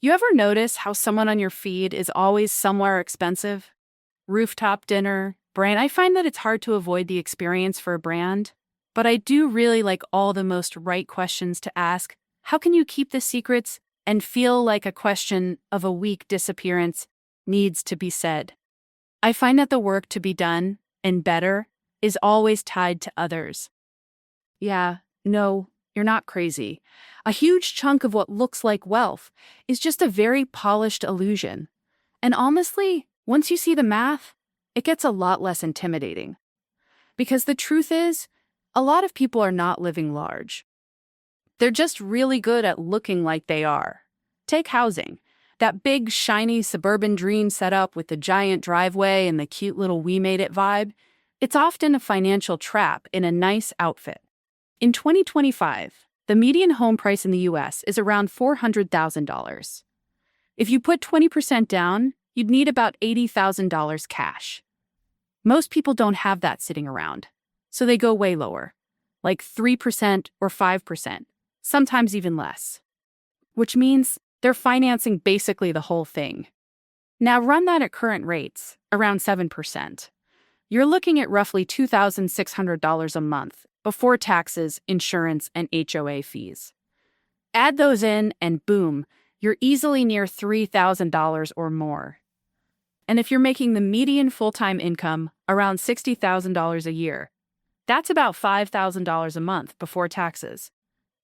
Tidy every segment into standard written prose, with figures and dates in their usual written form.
You ever notice how someone on your feed is always somewhere expensive? Rooftop dinner, brand. I find that it's hard to avoid the experience for a brand, but I do really like all the most right questions to ask. How can you keep the secrets and feel like a question of a week disappearance needs to be said? I find that the work to be done and better is always tied to others. Yeah, no, you're not crazy. A huge chunk of what looks like wealth is just a very polished illusion. And honestly, once you see the math, it gets a lot less intimidating. Because the truth is, a lot of people are not living large. They're just really good at looking like they are. Take housing. That big, shiny suburban dream setup with the giant driveway and the cute little "we made it" vibe. It's often a financial trap in a nice outfit. In 2025, the median home price in the US is around $400,000. If you put 20% down, you'd need about $80,000 cash. Most people don't have that sitting around, so they go way lower, like 3% or 5%, sometimes even less, which means they're financing basically the whole thing. Now run that at current rates, around 7%. You're looking at roughly $2,600 a month before taxes, insurance, and HOA fees. Add those in, and boom, you're easily near $3,000 or more. And if you're making the median full-time income around $60,000 a year, that's about $5,000 a month before taxes.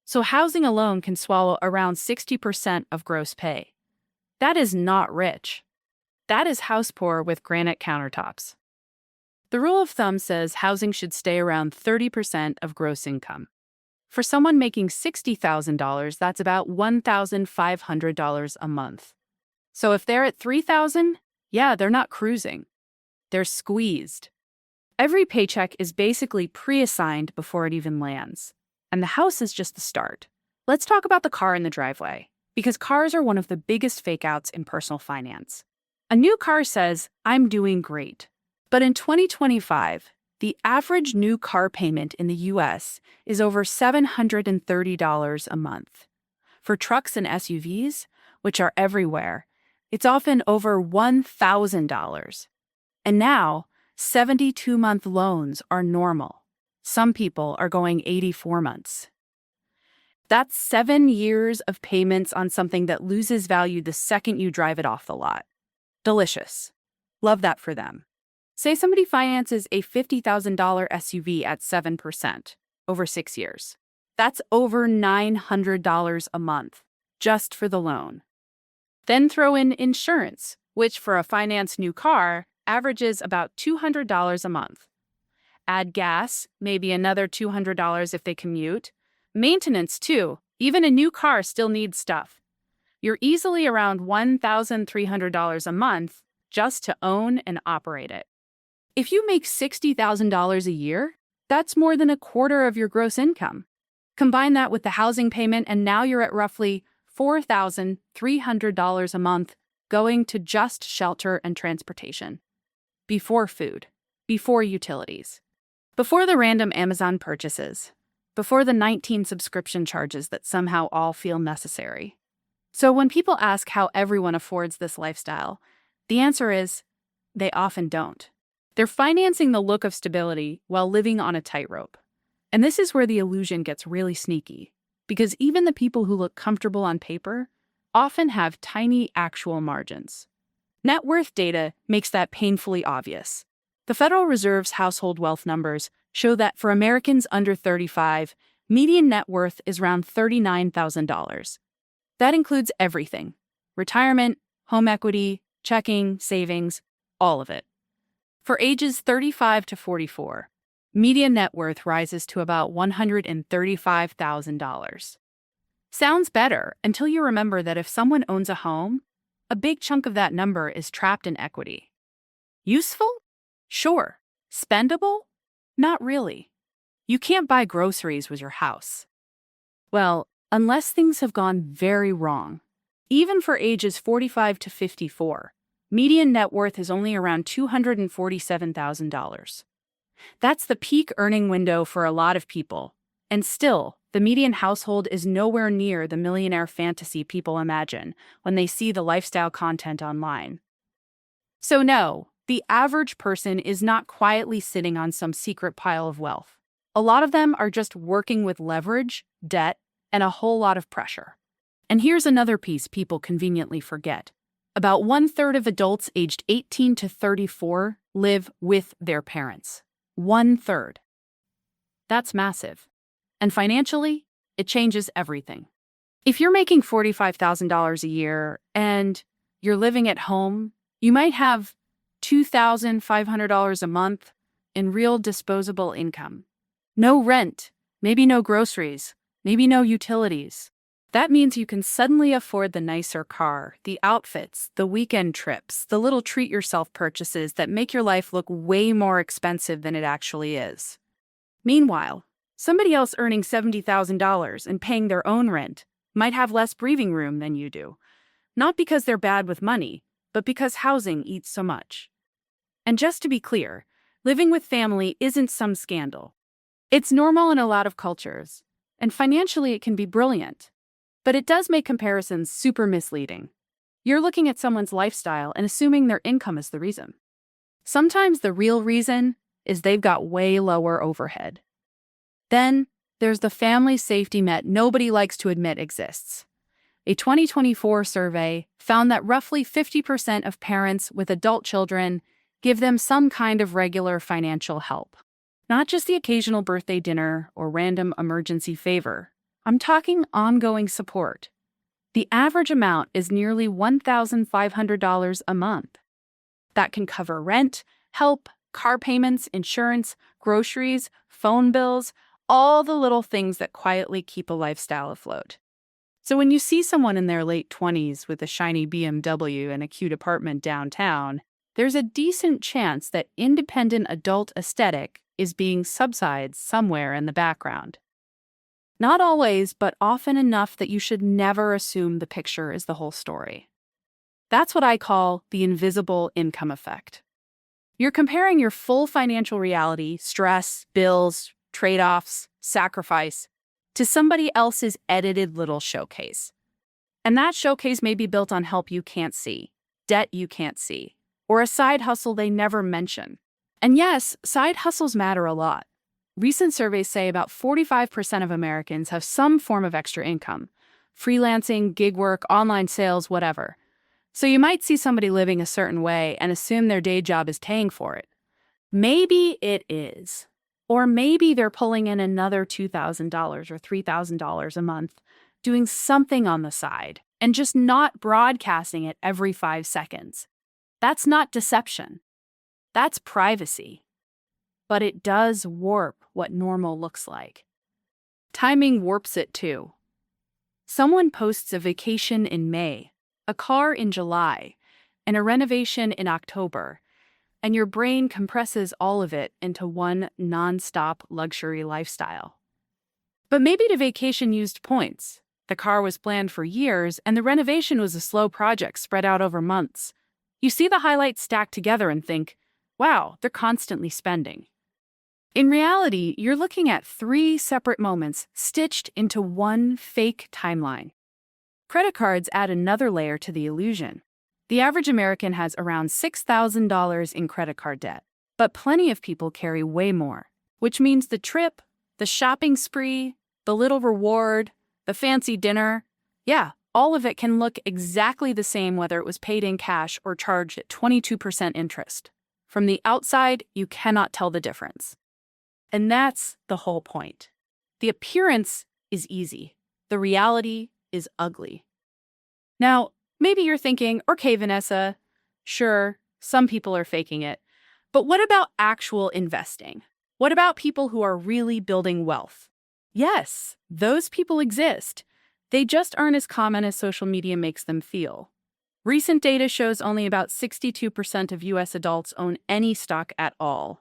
So housing alone can swallow around 60% of gross pay. That is not rich. That is house poor with granite countertops. The rule of thumb says housing should stay around 30% of gross income. For someone making $60,000, that's about $1,500 a month. So if they're at $3,000, yeah, they're not cruising. They're squeezed. Every paycheck is basically pre-assigned before it even lands. And the house is just the start. Let's talk about the car in the driveway, because cars are one of the biggest fake-outs in personal finance. A new car says, "I'm doing great." But in 2025, the average new car payment in the US is over $730 a month. For trucks and SUVs, which are everywhere, it's often over $1,000. And now, 72-month loans are normal. Some people are going 84 months. That's 7 years of payments on something that loses value the second you drive it off the lot. Delicious. Love that for them. Say somebody finances a $50,000 SUV at 7% over 6 years. That's over $900 a month, just for the loan. Then throw in insurance, which for a financed new car averages about $200 a month. Add gas, maybe another $200 if they commute. Maintenance, too. Even a new car still needs stuff. You're easily around $1,300 a month just to own and operate it. If you make $60,000 a year, that's more than a quarter of your gross income. Combine that with the housing payment, and now you're at roughly $4,300 a month going to just shelter and transportation. Before food, before utilities, before the random Amazon purchases, before the 19 subscription charges that somehow all feel necessary. So when people ask how everyone affords this lifestyle, the answer is they often don't. They're financing the look of stability while living on a tightrope. And this is where the illusion gets really sneaky, because even the people who look comfortable on paper often have tiny actual margins. Net worth data makes that painfully obvious. The Federal Reserve's household wealth numbers show that for Americans under 35, median net worth is around $39,000. That includes everything: retirement, home equity, checking, savings, all of it. For ages 35 to 44, median net worth rises to about $135,000. Sounds better until you remember that if someone owns a home, a big chunk of that number is trapped in equity. Useful? Sure. Spendable? Not really. You can't buy groceries with your house. Well, unless things have gone very wrong. Even for ages 45 to 54, median net worth is only around $247,000. That's the peak earning window for a lot of people, And still, the median household is nowhere near the millionaire fantasy people imagine when they see the lifestyle content online. So no, the average person is not quietly sitting on some secret pile of wealth. A lot of them are just working with leverage, debt, and a whole lot of pressure. And here's another piece people conveniently forget. About 1/3 of adults aged 18 to 34 live with their parents. 1/3. That's massive. And financially, it changes everything. If you're making $45,000 a year and you're living at home, you might have $2,500 a month in real disposable income. No rent, maybe no groceries, maybe no utilities. That means you can suddenly afford the nicer car, the outfits, the weekend trips, the little treat-yourself purchases that make your life look way more expensive than it actually is. Meanwhile, somebody else earning $70,000 and paying their own rent might have less breathing room than you do, not because they're bad with money, but because housing eats so much. And just to be clear, living with family isn't some scandal. It's normal in a lot of cultures, and financially it can be brilliant. But it does make comparisons super misleading. You're looking at someone's lifestyle and assuming their income is the reason. Sometimes the real reason is they've got way lower overhead. Then, there's the family safety net nobody likes to admit exists. A 2024 survey found that roughly 50% of parents with adult children give them some kind of regular financial help. Not just the occasional birthday dinner or random emergency favor. I'm talking ongoing support. The average amount is nearly $1,500 a month. That can cover rent, help, car payments, insurance, groceries, phone bills, all the little things that quietly keep a lifestyle afloat. So when you see someone in their late 20s with a shiny BMW and a cute apartment downtown, there's a decent chance that independent adult aesthetic is being subsidized somewhere in the background. Not always, but often enough that you should never assume the picture is the whole story. That's what I call the invisible income effect. You're comparing your full financial reality, stress, bills, trade-offs, sacrifice, to somebody else's edited little showcase. And that showcase may be built on help you can't see, debt you can't see, or a side hustle they never mention. And yes, side hustles matter a lot. Recent surveys say about 45% of Americans have some form of extra income, freelancing, gig work, online sales, whatever. So you might see somebody living a certain way and assume their day job is paying for it. Maybe it is. Or maybe they're pulling in another $2,000 or $3,000 a month, doing something on the side, and just not broadcasting it every 5 seconds. That's not deception. That's privacy. But it does warp what normal looks like. Timing warps it too. Someone posts a vacation in May, a car in July, and a renovation in October, and your brain compresses all of it into one non-stop luxury lifestyle. But maybe the vacation used points. The car was planned for years, and the renovation was a slow project spread out over months. You see the highlights stacked together and think, wow, they're constantly spending. In reality, you're looking at 3 separate moments stitched into one fake timeline. Credit cards add another layer to the illusion. The average American has around $6,000 in credit card debt, but plenty of people carry way more, which means the trip, the shopping spree, the little reward, the fancy dinner, yeah, all of it can look exactly the same whether it was paid in cash or charged at 22% interest. From the outside, you cannot tell the difference. And that's the whole point. The appearance is easy. The reality is ugly. Now, maybe you're thinking, okay, Vanessa, sure, some people are faking it. But what about actual investing? What about people who are really building wealth? Yes, those people exist. They just aren't as common as social media makes them feel. Recent data shows only about 62% of US adults own any stock at all.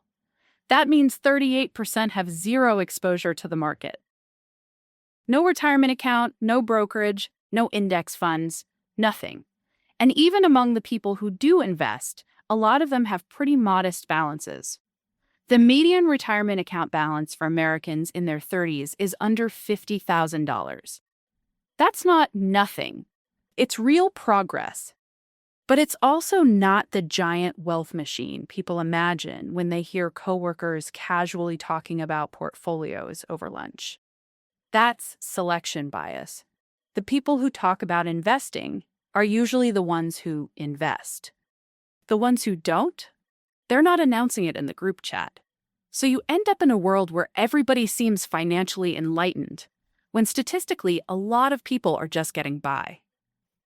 That means 38% have zero exposure to the market. No retirement account, no brokerage, no index funds, nothing. And even among the people who do invest, a lot of them have pretty modest balances. The median retirement account balance for Americans in their 30s is under $50,000. That's not nothing. It's real progress. But it's also not the giant wealth machine people imagine when they hear coworkers casually talking about portfolios over lunch. That's selection bias. The people who talk about investing are usually the ones who invest. The ones who don't, they're not announcing it in the group chat. So you end up in a world where everybody seems financially enlightened, when statistically a lot of people are just getting by.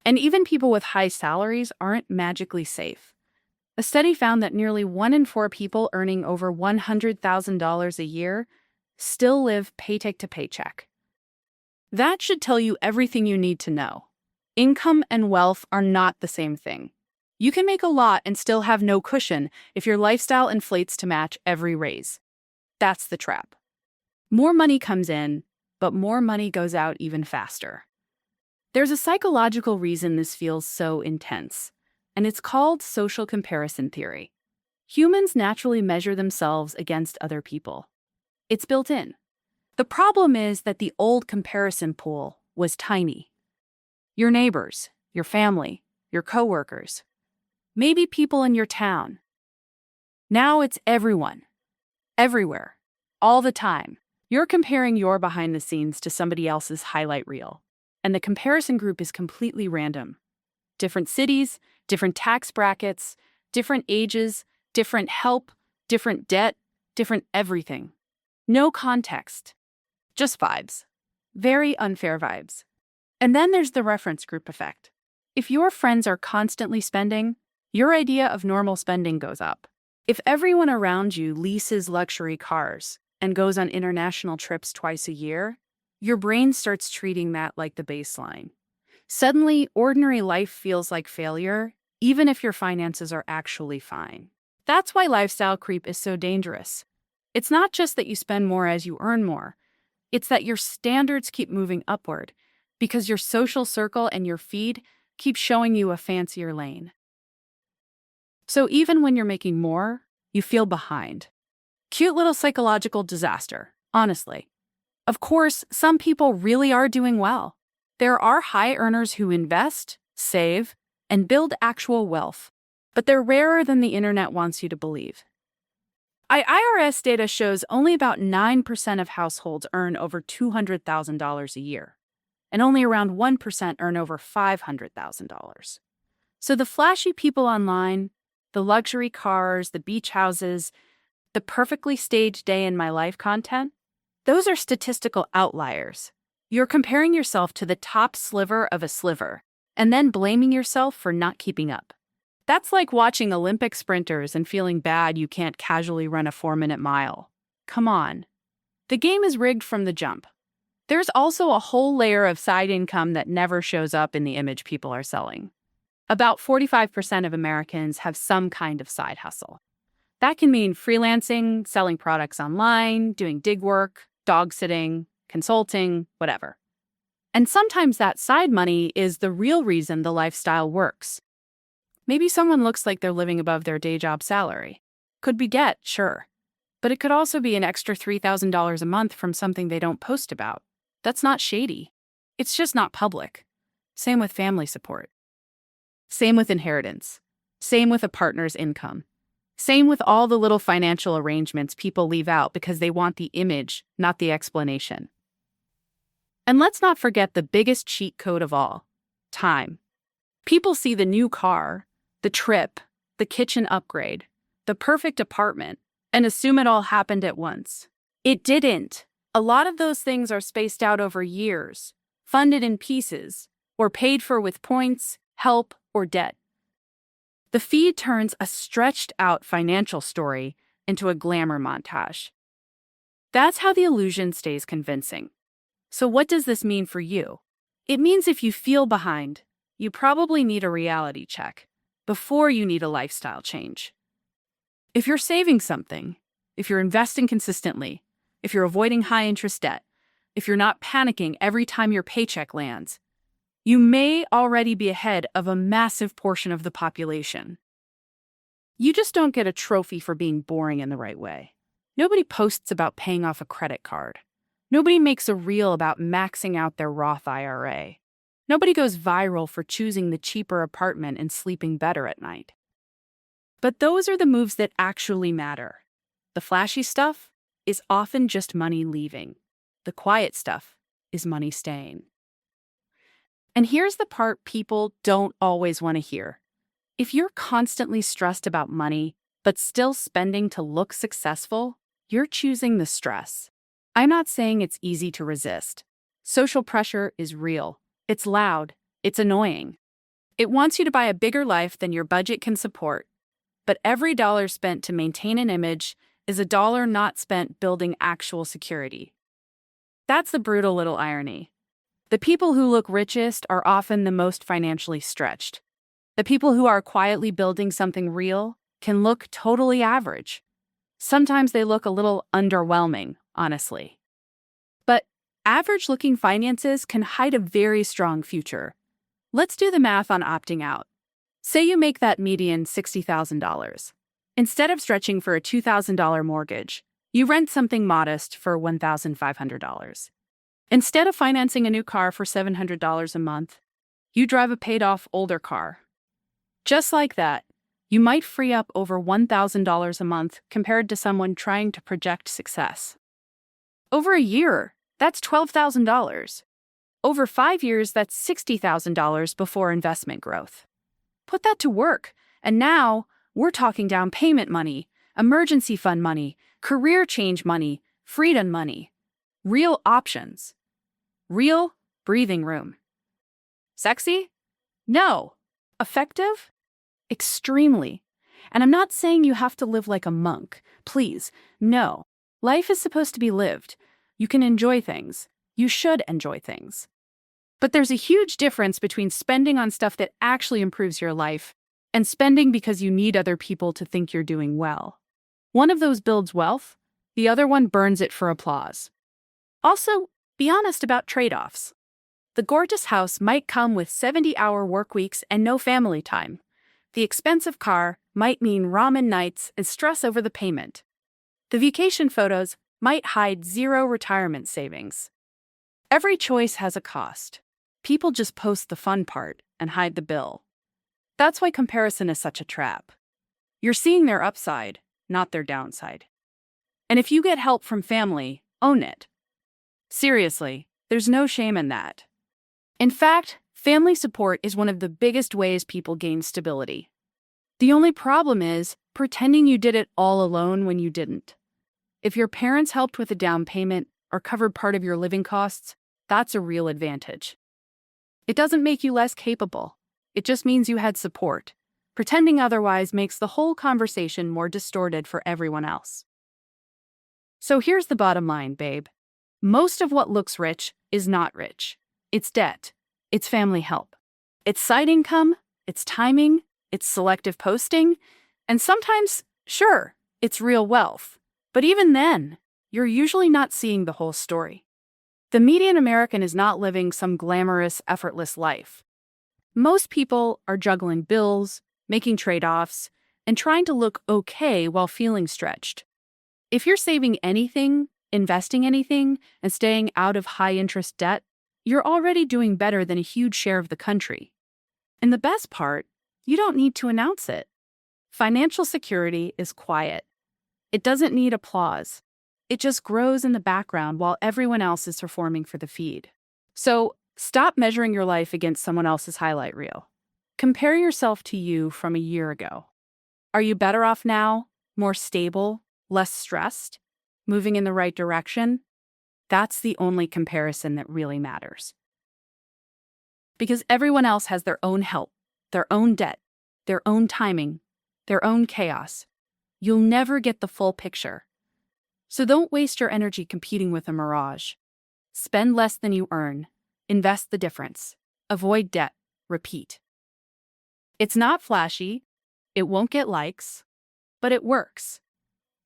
And even people with high salaries aren't magically safe. A study found that nearly 1 in 4 people earning over $100,000 a year still live paycheck to paycheck. That should tell you everything you need to know. Income and wealth are not the same thing. You can make a lot and still have no cushion if your lifestyle inflates to match every raise. That's the trap. More money comes in, but more money goes out even faster. There's a psychological reason this feels so intense, and it's called social comparison theory. Humans naturally measure themselves against other people. It's built in. The problem is that the old comparison pool was tiny. Your neighbors, your family, your coworkers, maybe people in your town. Now it's everyone, everywhere, all the time. You're comparing your behind the scenes to somebody else's highlight reel. And the comparison group is completely random. Different cities, different tax brackets, different ages, different help, different debt, different everything. No context. Just vibes. Very unfair vibes. And then there's the reference group effect. If your friends are constantly spending, your idea of normal spending goes up. If everyone around you leases luxury cars and goes on international trips twice a year, your brain starts treating that like the baseline. Suddenly, ordinary life feels like failure, even if your finances are actually fine. That's why lifestyle creep is so dangerous. It's not just that you spend more as you earn more. It's that your standards keep moving upward because your social circle and your feed keep showing you a fancier lane. So even when you're making more, you feel behind. Cute little psychological disaster, honestly. Of course, some people really are doing well. There are high earners who invest, save, and build actual wealth, but they're rarer than the internet wants you to believe. IRS data shows only about 9% of households earn over $200,000 a year, and only around 1% earn over $500,000. So the flashy people online, the luxury cars, the beach houses, the perfectly staged day in my life content, those are statistical outliers. You're comparing yourself to the top sliver of a sliver, and then blaming yourself for not keeping up. That's like watching Olympic sprinters and feeling bad you can't casually run a 4-minute mile. Come on. The game is rigged from the jump. There's also a whole layer of side income that never shows up in the image people are selling. About 45% of Americans have some kind of side hustle. That can mean freelancing, selling products online, doing gig work, dog sitting, consulting, whatever. And sometimes that side money is the real reason the lifestyle works. Maybe someone looks like they're living above their day job salary. Could be debt, sure. But it could also be an extra $3,000 a month from something they don't post about. That's not shady. It's just not public. Same with family support. Same with inheritance. Same with a partner's income. Same with all the little financial arrangements people leave out because they want the image, not the explanation. And let's not forget the biggest cheat code of all, time. People see the new car, the trip, the kitchen upgrade, the perfect apartment, and assume it all happened at once. It didn't. A lot of those things are spaced out over years, funded in pieces, or paid for with points, help, or debt. The feed turns a stretched-out financial story into a glamour montage. That's how the illusion stays convincing. So what does this mean for you? It means if you feel behind, you probably need a reality check before you need a lifestyle change. If you're saving something, if you're investing consistently, if you're avoiding high-interest debt, if you're not panicking every time your paycheck lands, you may already be ahead of a massive portion of the population. You just don't get a trophy for being boring in the right way. Nobody posts about paying off a credit card. Nobody makes a reel about maxing out their Roth IRA. Nobody goes viral for choosing the cheaper apartment and sleeping better at night. But those are the moves that actually matter. The flashy stuff is often just money leaving. The quiet stuff is money staying. And here's the part people don't always want to hear. If you're constantly stressed about money, but still spending to look successful, you're choosing the stress. I'm not saying it's easy to resist. Social pressure is real. It's loud. It's annoying. It wants you to buy a bigger life than your budget can support. But every dollar spent to maintain an image is a dollar not spent building actual security. That's the brutal little irony. The people who look richest are often the most financially stretched. The people who are quietly building something real can look totally average. Sometimes they look a little underwhelming, honestly. But average-looking finances can hide a very strong future. Let's do the math on opting out. Say you make that median $60,000. Instead of stretching for a $2,000 mortgage, you rent something modest for $1,500. Instead of financing a new car for $700 a month, you drive a paid-off older car. Just like that, you might free up over $1,000 a month compared to someone trying to project success. Over a year, that's $12,000. Over 5 years, that's $60,000 before investment growth. Put that to work, and now we're talking down payment money, emergency fund money, career change money, freedom money. Real options. Real breathing room. Sexy? No. Effective? Extremely. And I'm not saying you have to live like a monk. Please, no. Life is supposed to be lived. You can enjoy things. You should enjoy things. But there's a huge difference between spending on stuff that actually improves your life and spending because you need other people to think you're doing well. One of those builds wealth, the other one burns it for applause. Also, be honest about trade-offs. The gorgeous house might come with 70-hour work weeks and no family time. The expensive car might mean ramen nights and stress over the payment. The vacation photos might hide zero retirement savings. Every choice has a cost. People just post the fun part and hide the bill. That's why comparison is such a trap. You're seeing their upside, not their downside. And if you get help from family, own it. Seriously, there's no shame in that. In fact, family support is one of the biggest ways people gain stability. The only problem is pretending you did it all alone when you didn't. If your parents helped with a down payment or covered part of your living costs, that's a real advantage. It doesn't make you less capable. It just means you had support. Pretending otherwise makes the whole conversation more distorted for everyone else. So here's the bottom line, babe. Most of what looks rich is not rich. It's debt. It's family help. It's side income. It's timing. It's selective posting. And sometimes, sure, it's real wealth. But even then, you're usually not seeing the whole story. The median American is not living some glamorous, effortless life. Most people are juggling bills, making trade-offs, and trying to look okay while feeling stretched. If you're saving anything, investing anything, and staying out of high-interest debt, you're already doing better than a huge share of the country. And the best part, you don't need to announce it. Financial security is quiet. It doesn't need applause. It just grows in the background while everyone else is performing for the feed. So, stop measuring your life against someone else's highlight reel. Compare yourself to you from a year ago. Are you better off now? More stable? Less stressed? Moving in the right direction? That's the only comparison that really matters. Because everyone else has their own help, their own debt, their own timing, their own chaos. You'll never get the full picture. So don't waste your energy competing with a mirage. Spend less than you earn. Invest the difference. Avoid debt. Repeat. It's not flashy. It won't get likes. But it works.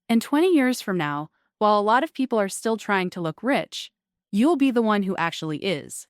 And 20 years from now, while a lot of people are still trying to look rich, you'll be the one who actually is.